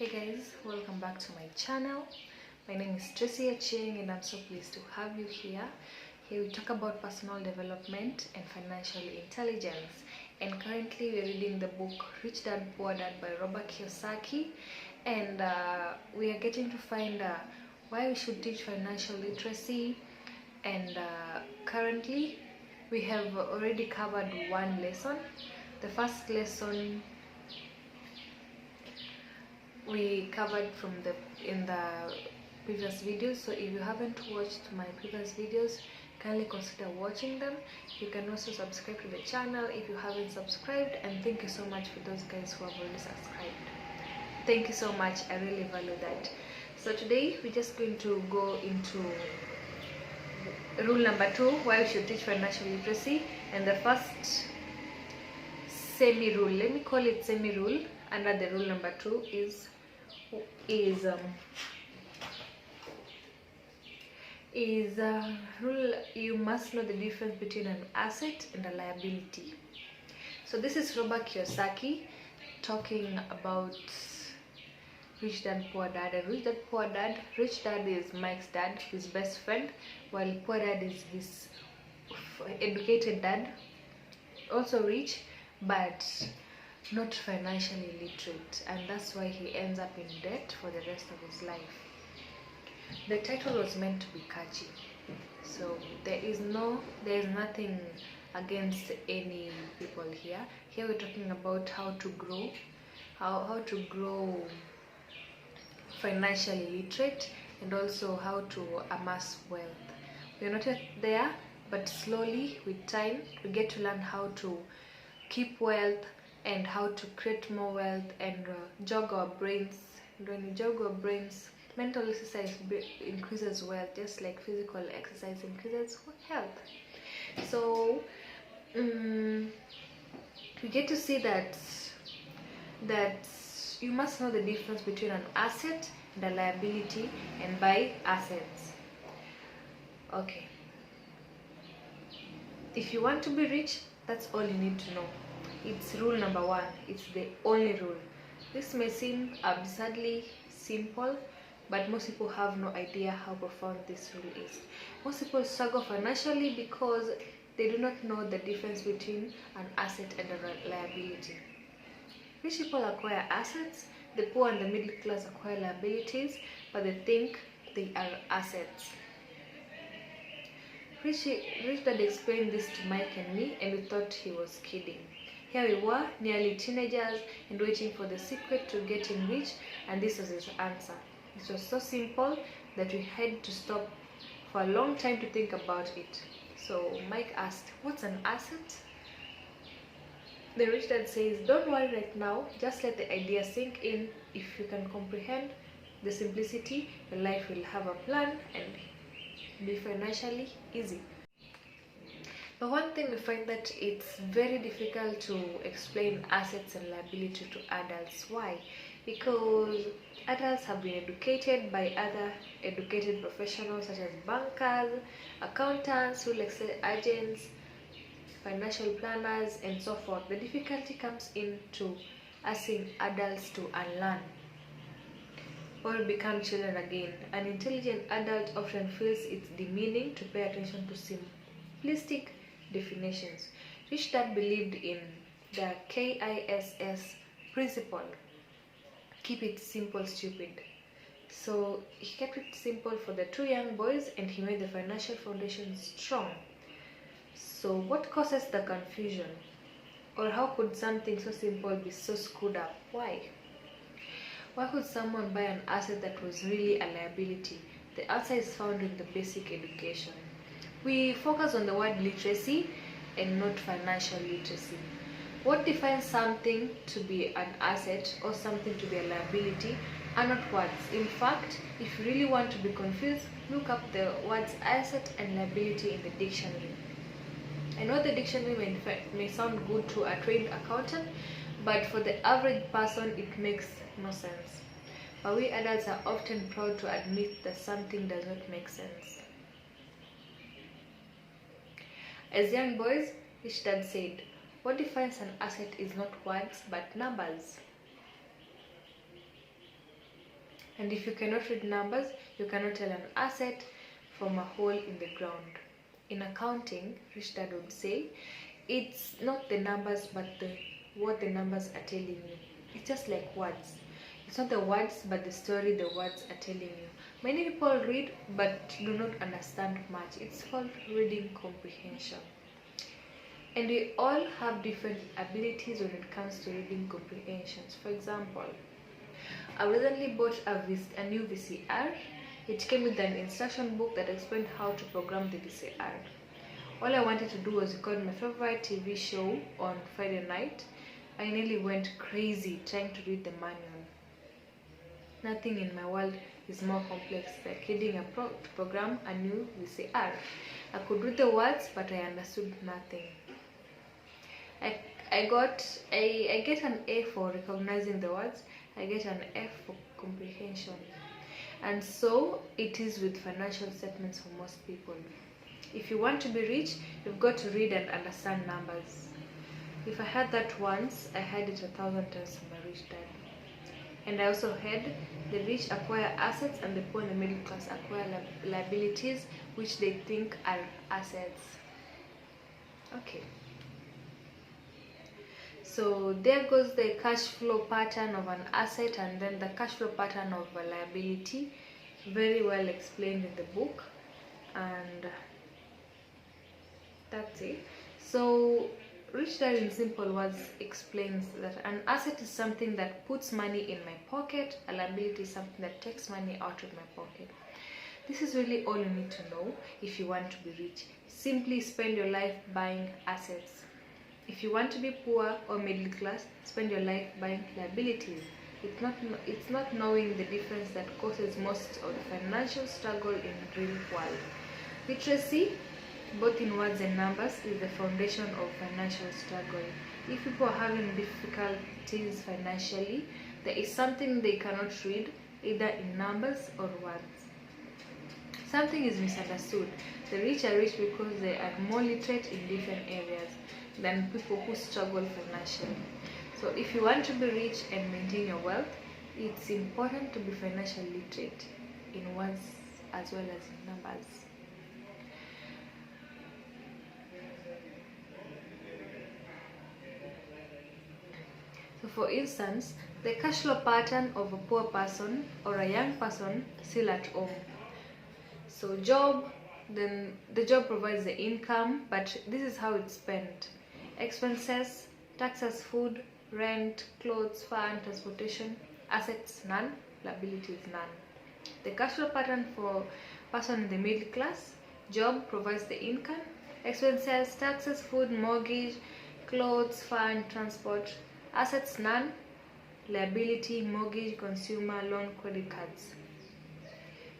Hey guys, welcome back to my channel. My name is Tracy Acheng and I'm so pleased to have you here. Here we talk about personal development and financial intelligence. And currently we're reading the book Rich Dad Poor Dad by Robert Kiyosaki. And we are getting to find why we should teach financial literacy. And currently we have already covered one lesson. The first lesson we covered in the previous videos, so if you haven't watched my previous videos, kindly consider watching them. You can also subscribe to the channel if you haven't subscribed, and thank you so much for those guys who have already subscribed. Thank you so much, I really value that. So today we're just going to go into rule number 2, why we should teach financial literacy. And the first semi-rule, let me call it semi-rule, under the rule number 2 is rule: you must know the difference between an asset and a liability. So this is Robert Kiyosaki talking about Rich Dad Poor Dad. And Rich Dad Poor Dad, Rich Dad is Mike's dad, his best friend, while Poor Dad is his educated dad, also rich but not financially literate, and that's why he ends up in debt for the rest of his life. The title was meant to be catchy, so there is nothing against any people here. Here we're talking about how to grow financially literate, and also how to amass wealth. We're not yet there, but slowly with time we get to learn how to keep wealth and how to create more wealth and jog our brains. And when we jog our brains, mental exercise increases wealth, just like physical exercise increases health. So we get to see that you must know the difference between an asset and a liability, and buy assets. Okay, if you want to be rich, that's all you need to know. It's rule number 1. It's the only rule. This may seem absurdly simple, but most people have no idea how profound this rule is. Most people struggle financially because they do not know the difference between an asset and a liability. Rich people acquire assets, the poor and the middle class acquire liabilities, but they think they are assets. Rich Dad explained this to Mike and me, and we thought he was kidding. Here we were, nearly teenagers, and waiting for the secret to getting rich, and this was his answer. It was so simple that we had to stop for a long time to think about it. So Mike asked, "What's an asset?" The Rich Dad says, "Don't worry right now, just let the idea sink in. If you can comprehend the simplicity, your life will have a plan and be financially easy." But one thing we find that it's very difficult to explain assets and liability to adults. Why? Because adults have been educated by other educated professionals such as bankers, accountants, real estate agents, financial planners, and so forth. The difficulty comes into asking adults to unlearn or become children again. An intelligent adult often feels it's demeaning to pay attention to simplistic definitions. Rich Dad believed in the KISS principle: keep it simple, stupid. So he kept it simple for the 2 young boys, and he made the financial foundation strong. So what causes the confusion? Or how could something so simple be so screwed up? Why? Why would someone buy an asset that was really a liability? The answer is found in the basic education. We focus on the word literacy and not financial literacy. What defines something to be an asset or something to be a liability are not words. In fact, if you really want to be confused, look up the words asset and liability in the dictionary. I know the dictionary may sound good to a trained accountant, but for the average person it makes no sense. But we adults are often proud to admit that something does not make sense. As young boys, Rich Dad said, "What defines an asset is not words but numbers." And if you cannot read numbers, you cannot tell an asset from a hole in the ground. In accounting, Rich Dad would say, it's not the numbers but what the numbers are telling you. It's just like words. It's not the words but the story the words are telling you. Many people read but do not understand much. It's called reading comprehension. And we all have different abilities when it comes to reading comprehensions. For example, I recently bought a new VCR. It came with an instruction book that explained how to program the VCR. All I wanted to do was record my favorite TV show on Friday night. I nearly went crazy trying to read the manual. Nothing in my world is more complex than reading to program a new VCR. I could read the words, but I understood nothing. I get an A for recognizing the words. I get an F for comprehension. And so it is with financial statements for most people. If you want to be rich, you've got to read and understand numbers. If I had that once, I had it 1,000 times from my rich dad. And I also heard the rich acquire assets and the poor and the middle class acquire liabilities which they think are assets. Okay. So there goes the cash flow pattern of an asset and then the cash flow pattern of a liability. Very well explained in the book. And that's it. So Rich Dad in simple words explains that an asset is something that puts money in my pocket, a liability is something that takes money out of my pocket. This is really all you need to know if you want to be rich. Simply spend your life buying assets. If you want to be poor or middle class, spend your life buying liabilities. It's not knowing the difference that causes most of the financial struggle in the real world. Literacy, both in words and numbers, is the foundation of financial struggle. If people are having difficulties financially, there is something they cannot read, either in numbers or words. Something is misunderstood. The rich are rich because they are more literate in different areas than people who struggle financially. So if you want to be rich and maintain your wealth, it's important to be financially literate in words as well as in numbers. So for instance, the cash flow pattern of a poor person or a young person still at home. So then the job provides the income, but this is how it's spent. Expenses, taxes, food, rent, clothes, fare, transportation, assets none, liabilities none. The cash flow pattern for person in the middle class, job provides the income, expenses, taxes, food, mortgage, clothes, fare, transport, assets none, liability, mortgage, consumer, loan, credit cards.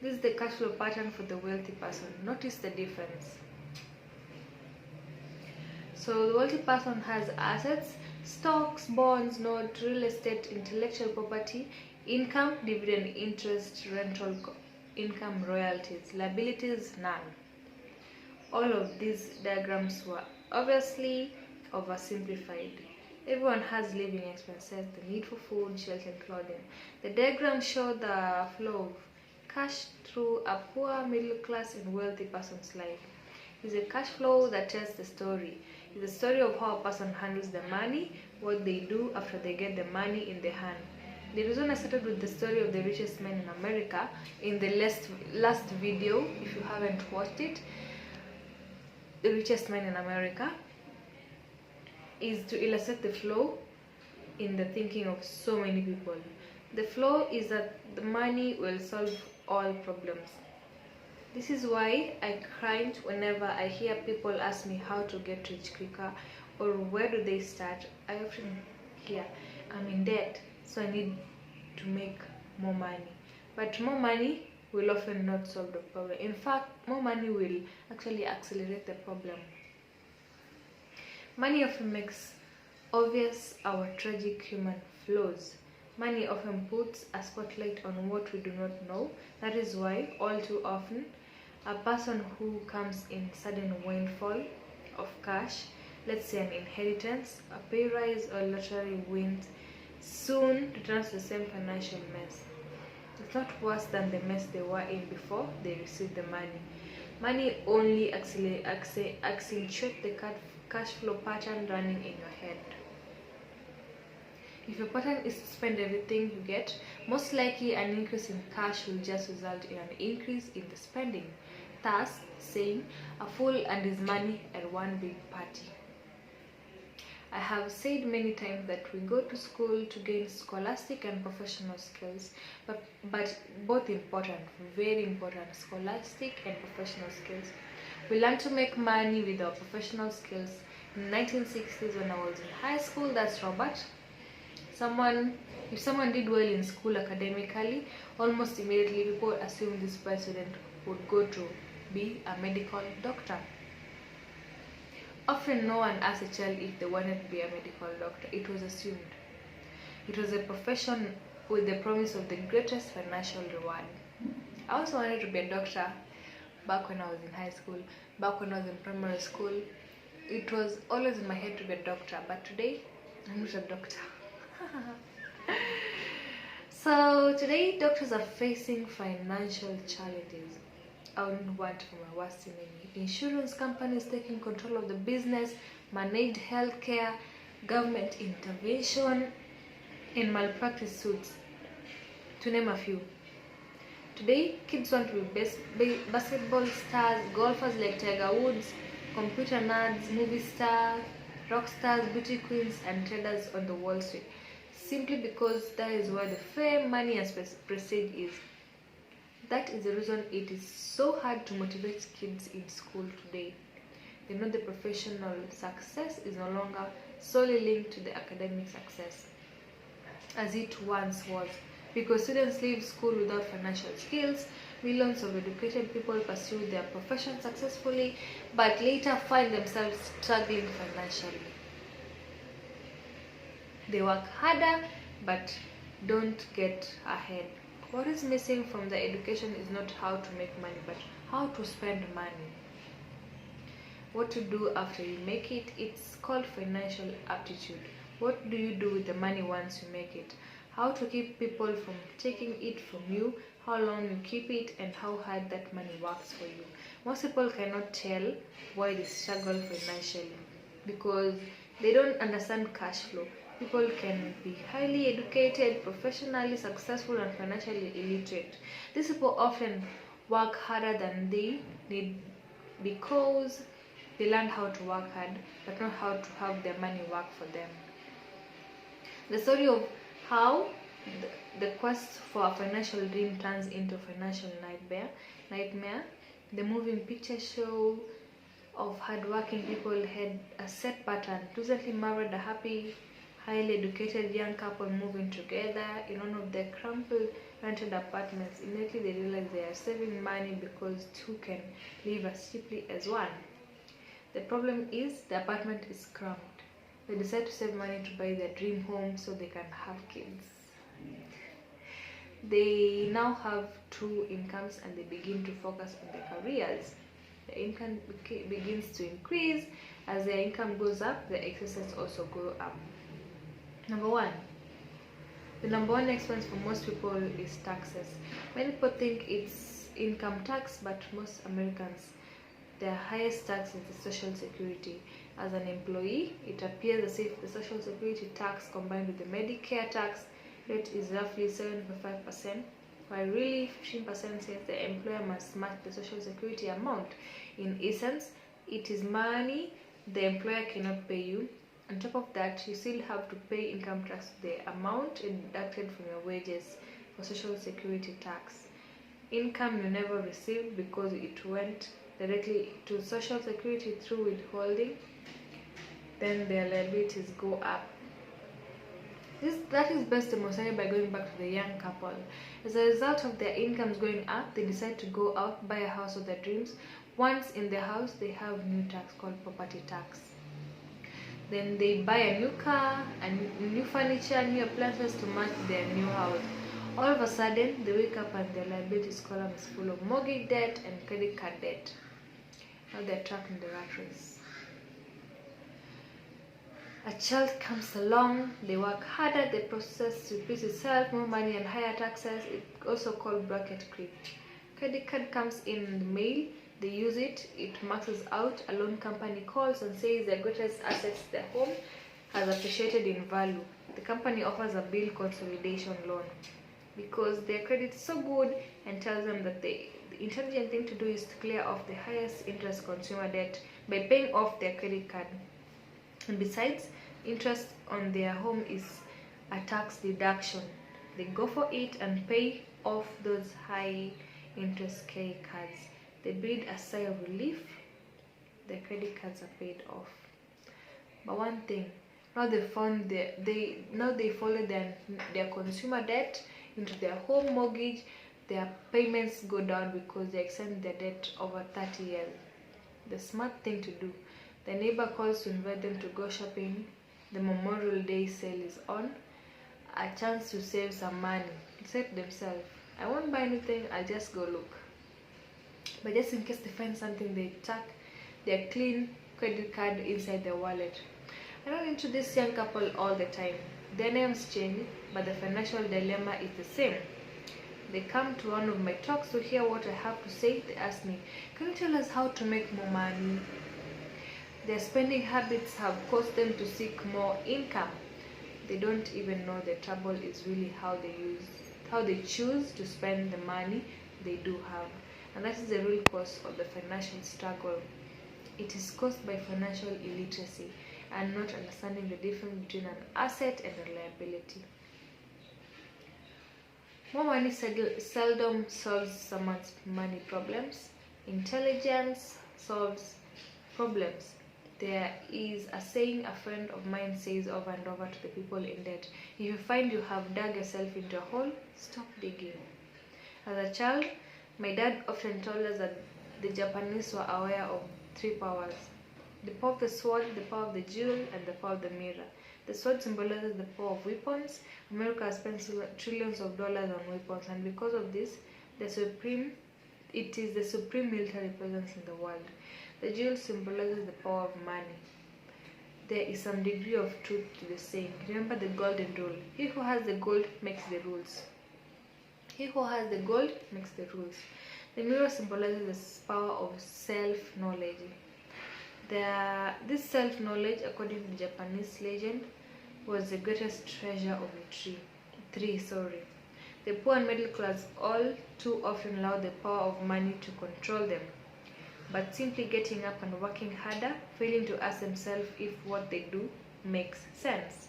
This is the cash flow pattern for the wealthy person. Notice the difference. So the wealthy person has assets, stocks, bonds, notes, real estate, intellectual property, income, dividend, interest, rental income, royalties, liabilities, none. All of these diagrams were obviously oversimplified. Everyone has living expenses, the need for food, shelter, and clothing. The diagrams show the flow of cash through a poor, middle class, and wealthy person's life. It's a cash flow that tells the story. It's the story of how a person handles the money, what they do after they get the money in their hand. The reason I started with the story of the richest man in America in the last video, if you haven't watched it, the richest man in America, is to illustrate the flow in the thinking of so many people. The flow is that the money will solve all problems. This is why I cringe whenever I hear people ask me how to get rich quicker or where do they start. I often hear, I'm in debt, so I need to make more money. But more money will often not solve the problem. In fact, more money will actually accelerate the problem. Money often makes obvious our tragic human flaws. Money often puts a spotlight on what we do not know. That is why, all too often, a person who comes in sudden windfall of cash, let's say an inheritance, a pay rise or lottery wins, soon returns to the same financial mess. It's not worse than the mess they were in before they received the money. Money only accentuates the cash flow pattern running in your head. If your pattern is to spend everything you get, most likely an increase in cash will just result in an increase in the spending, thus saying a fool and his money at one big party. I have said many times that we go to school to gain scholastic and professional skills, but both important, very important, scholastic and professional skills. We learn to make money with our professional skills. In the 1960s, when I was in high school, that's Robert. If someone did well in school academically, almost immediately people assumed this person would go to be a medical doctor. Often no one asked a child if they wanted to be a medical doctor. It was assumed. It was a profession with the promise of the greatest financial reward. I also wanted to be a doctor back when I was in high school, back when I was in primary school. It was always in my head to be a doctor, but today I'm not a doctor. So today doctors are facing financial challenges. I wouldn't want for my worst enemy. Insurance companies taking control of the business, managed healthcare, government intervention, and malpractice suits, to name a few. Today, kids want to be basketball stars, golfers like Tiger Woods, computer nerds, movie stars, rock stars, beauty queens, and traders on the Wall Street, simply because that is where the fame, money, and prestige is. That is the reason it is so hard to motivate kids in school today. They know the professional success is no longer solely linked to the academic success, as it once was. Because students leave school without financial skills, millions of educated people pursue their profession successfully, but later find themselves struggling financially. They work harder, but don't get ahead. What is missing from the education is not how to make money, but how to spend money. What to do after you make it, it's called financial aptitude. What do you do with the money once you make it? How to keep people from taking it from you, how long you keep it, and how hard that money works for you. Most people cannot tell why they struggle financially because they don't understand cash flow. People can be highly educated, professionally successful, and financially illiterate. These people often work harder than they need because they learn how to work hard, but not how to have their money work for them. The story of how the quest for a financial dream turns into financial nightmare. The moving picture show of hardworking people had a set pattern. Recently married, a happy, highly educated young couple moving together in one of their crumpled rented apartments. Immediately they realize they are saving money because two can live as cheaply as one. The problem is the apartment is cramped. They decide to save money to buy their dream home so they can have kids. They now have two incomes and they begin to focus on their careers. The income begins to increase. As their income goes up, the expenses also go up. Number one. The number one expense for most people is taxes. Many people think it's income tax, but most Americans, their highest tax is the Social Security. As an employee, it appears as if the Social Security tax combined with the Medicare tax rate is roughly 7.5%, while really 15% says the employer must match the Social Security amount. In essence, it is money the employer cannot pay you. On top of that, you still have to pay income tax, the amount deducted from your wages for Social Security tax. Income you never received because it went directly to Social Security through withholding, then their liabilities go up. That is best demonstrated by going back to the young couple. As a result of their incomes going up, they decide to go out, buy a house of their dreams. Once in their house, they have new tax called property tax. Then they buy a new car, and new furniture, new appliances to match their new house. All of a sudden, they wake up and their liabilities column is full of mortgage debt and credit card debt. Now they're trapped in the rat race. A child comes along, they work harder, the process repeats itself, more money and higher taxes. It's also called bracket creep. Credit card comes in the mail, they use it, it maxes out, a loan company calls and says their greatest assets, their home, has appreciated in value. The company offers a bill consolidation loan because their credit is so good and tells them that the intelligent thing to do is to clear off the highest interest consumer debt by paying off their credit card. And besides, interest on their home is a tax deduction. They go for it and pay off those high interest credit cards. They breathe a sigh of relief. Their credit cards are paid off. But one thing, now they found they follow their consumer debt into their home mortgage. Their payments go down because they extend their debt over 30 years. The smart thing to do. The neighbor calls to invite them to go shopping. The Memorial Day sale is on. A chance to save some money. They say to themselves, I won't buy anything, I'll just go look. But just in case they find something, they tuck their clean credit card inside their wallet. I run into this young couple all the time. Their names change, but the financial dilemma is the same. They come to one of my talks to hear what I have to say. They ask me, can you tell us how to make more money? Their spending habits have caused them to seek more income. They don't even know the trouble is really how they choose to spend the money they do have. And that is the real cause of the financial struggle. It is caused by financial illiteracy and not understanding the difference between an asset and a liability. More money seldom solves someone's money problems. Intelligence solves problems. There is a saying a friend of mine says over and over to the people in debt. If you find you have dug yourself into a hole, stop digging. As a child, my dad often told us that the Japanese were aware of three powers: the power of the sword, the power of the jewel, and the power of the mirror. The sword symbolizes the power of weapons. America has spent trillions of dollars on weapons, and because of this, it is the supreme military presence in the world. The jewel symbolizes the power of money. There is some degree of truth to the saying. Remember the golden rule: he who has the gold makes the rules. He who has the gold makes the rules. The mirror symbolizes the power of self-knowledge. This self-knowledge, according to the Japanese legend, was the greatest treasure of the tree. The poor and middle class all too often allow the power of money to control them, but simply getting up and working harder, failing to ask themselves if what they do makes sense.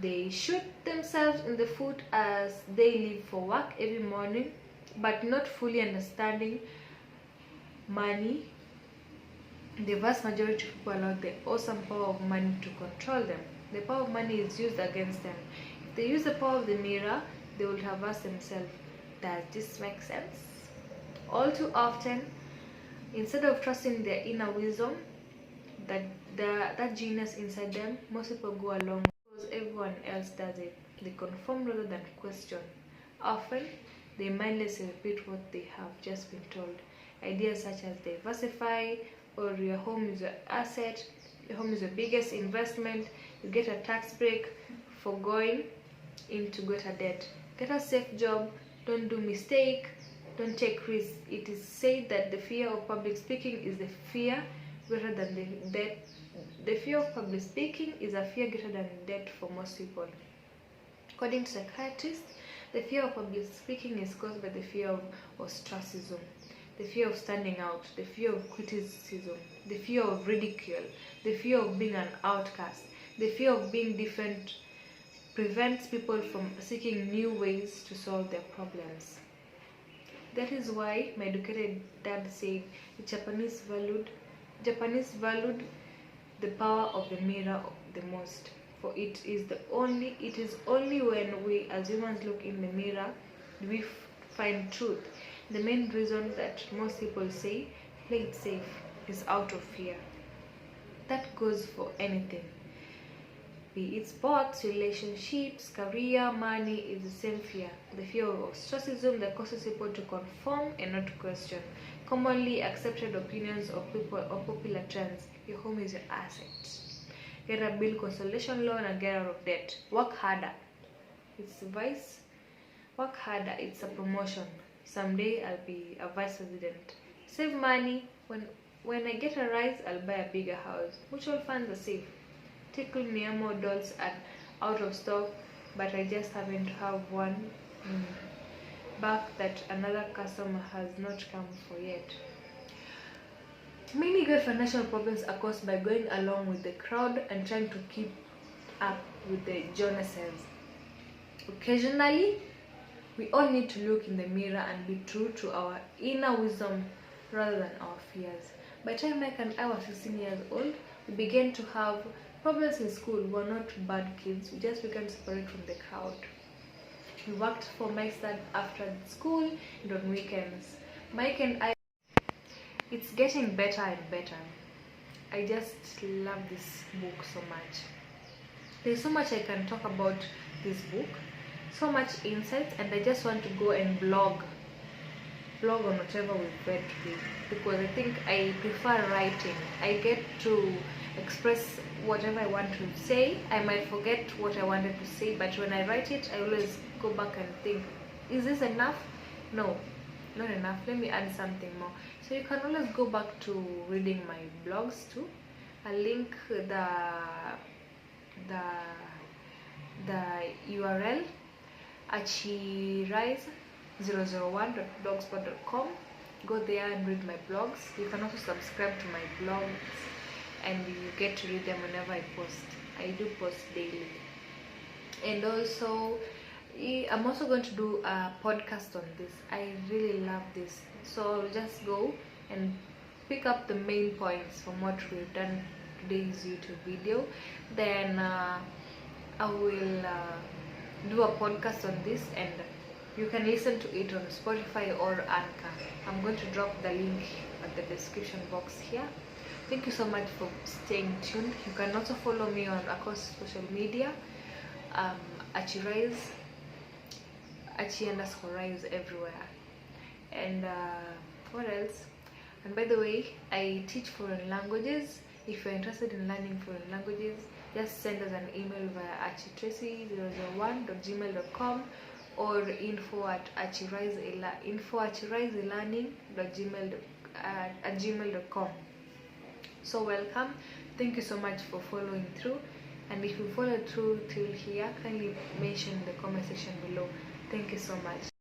They shoot themselves in the foot as they leave for work every morning, but not fully understanding money. The vast majority of people allow the awesome power of money to control them. The power of money is used against them. If they use the power of the mirror, they would have asked themselves, does this make sense? All too often, instead of trusting their inner wisdom, that genius inside them, most people go along because everyone else does it. They conform rather than question. Often, they mindlessly repeat what they have just been told. Ideas such as diversify, or your home is your asset, your home is your biggest investment, you get a tax break for going into greater debt, get a safe job, don't do mistake, don't take risks. It is said that the fear of public speaking is the fear greater than the debt. The fear of public speaking is a fear greater than debt for most people. According to psychiatrists, the fear of public speaking is caused by the fear of ostracism, the fear of standing out, the fear of criticism, the fear of ridicule, the fear of being an outcast. The fear of being different prevents people from seeking new ways to solve their problems. That is why my educated dad said the Japanese valued the power of the mirror the most. For it is only when we as humans look in the mirror do we find truth. The main reason that most people say play it safe is out of fear. That goes for anything. Be it sports, relationships, career, money, is the same fear. The fear of ostracism that causes people to conform and not to question commonly accepted opinions of people or popular trends. Your home is your asset. get a bill consolidation loan, and get out of debt. Work harder. It's vice. Work harder. It's a promotion. Someday I'll be a vice president. Save money. When I get a rise, I'll buy a bigger house. Mutual funds are safe. Tickle Nemo dolls are out of stock, but I just happen to have one back that another customer has not come for yet. Many great financial problems are caused by going along with the crowd and trying to keep up with the Jonases. Occasionally, we all need to look in the mirror and be true to our inner wisdom rather than our fears. By the time Mike and I were 16 years old, we began to have problems in school. We were not bad kids, we just began to separate from the crowd. We worked for Mike's dad after school and on weekends. Mike and I, it's getting better and better. I just love this book so much. There's so much I can talk about this book, so much insights, and I just want to go and blog on whatever we've read today, because I think I prefer writing. I get to express whatever I want to say. I might forget what I wanted to say, but when I write it, I always go back and think, is this enough? No, not enough. Let me add something more. So you can always go back to reading my blogs too. I'll link the URL achirise001.blogspot.com. Go there and read my blogs. You can also subscribe to my blogs and you get to read them whenever I post. I do post daily. And also I'm also going to do a podcast on this. I really love this, so I'll just go and pick up the main points from what we've done today's YouTube video. Then I will do a podcast on this, and you can listen to it on Spotify or Anchor. I'm going to drop the link at the description box here. Thank you so much for staying tuned. You can also follow me on across social media, Achi_rise everywhere. And what else? And by the way, I teach foreign languages. If you're interested in learning foreign languages, just send us an email via achitracy001.gmail.com or info@achiriselearning@gmail.com. So welcome. Thank you so much for following through, and if you followed through till here, kindly mention in the comment section below. Thank you so much.